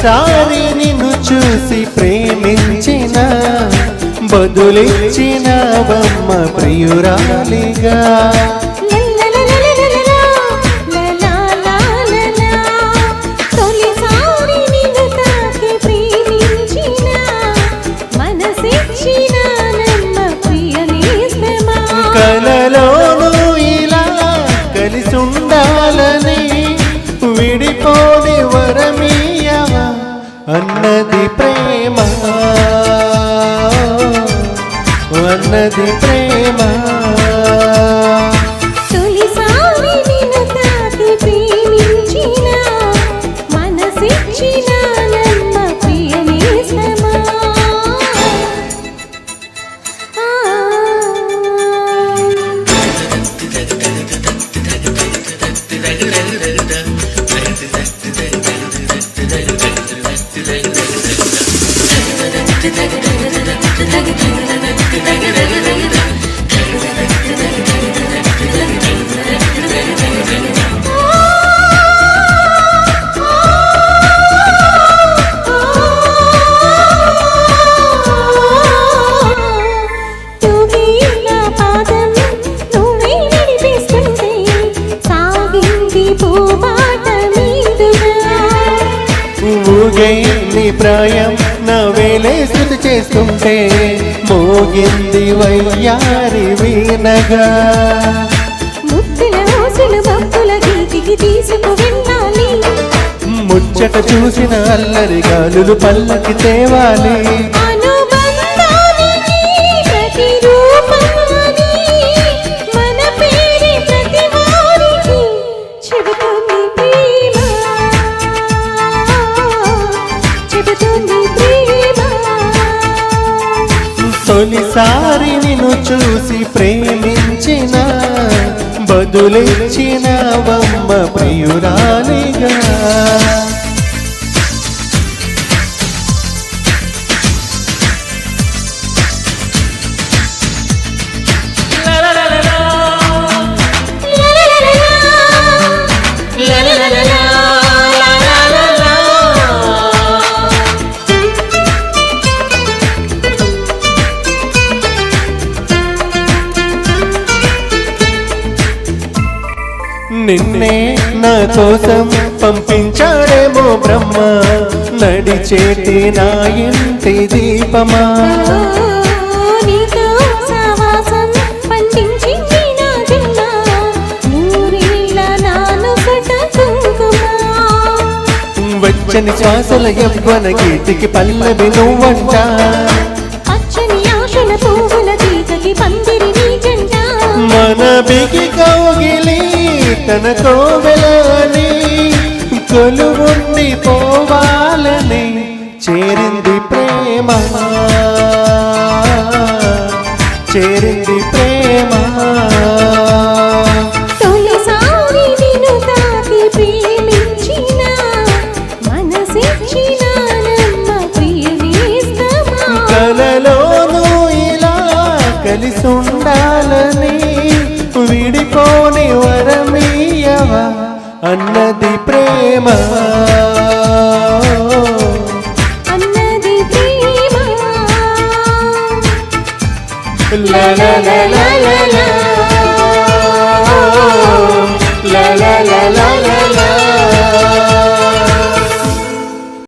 తొలిసారి నిన్ను చూసి ప్రేమించిన బదులిచ్చినవమ్మ ప్రియురాలిగా కలలోను ఇలా కలిసుండాలని విడిపోని వరమీయవా అన్నది ప్రేమ అన్నది ప్రేమ తొలిసారి నిన్ను తాకి ప్రేమించిన మనసిచ్చిన నమ్మ ప్రియనేస్తమా నీ ప్రాయం నా వేలే శృతి చేస్తుంటే మోగింది వయ్యారి వీణగా ముద్దుల ఊసులు భక్తుల గీతికి తీసుకు వెళ్ళాలి ముచ్చట చూసిన అల్లరి గాలులు పల్లకి తేవాలి తొలిసారి నిన్ను చూసి ప్రేమించిన బదులిచ్చినవమ్మ ప్రియురాలిగా నిన్నే నా కోసం పంపించాడేమో బ్రహ్మ నడిచేటి నా ఇంటి దీపమా వచ్చని శ్వాసల యవ్వన గీతికి పల్లవి నువ్వంట పచ్చని ఆశల పువ్వుల గీతకి పందిరి నీ జంట మన బిగి కౌగిలి తన కోవెలని కొలువుండి పోవాలని చేరింది ప్రేమ చేరింది ప్రేమ తొలిసారి నిన్ను తాకి ప్రేమించిన మనసిచ్చిన నమ్మ ప్రియనేస్తమా కలలోను ఇలా కలిసుండాలని విడిపోని వరమీయవా అన్నది ప్రేమ అన్నది ప్రేమ la la la la la la la la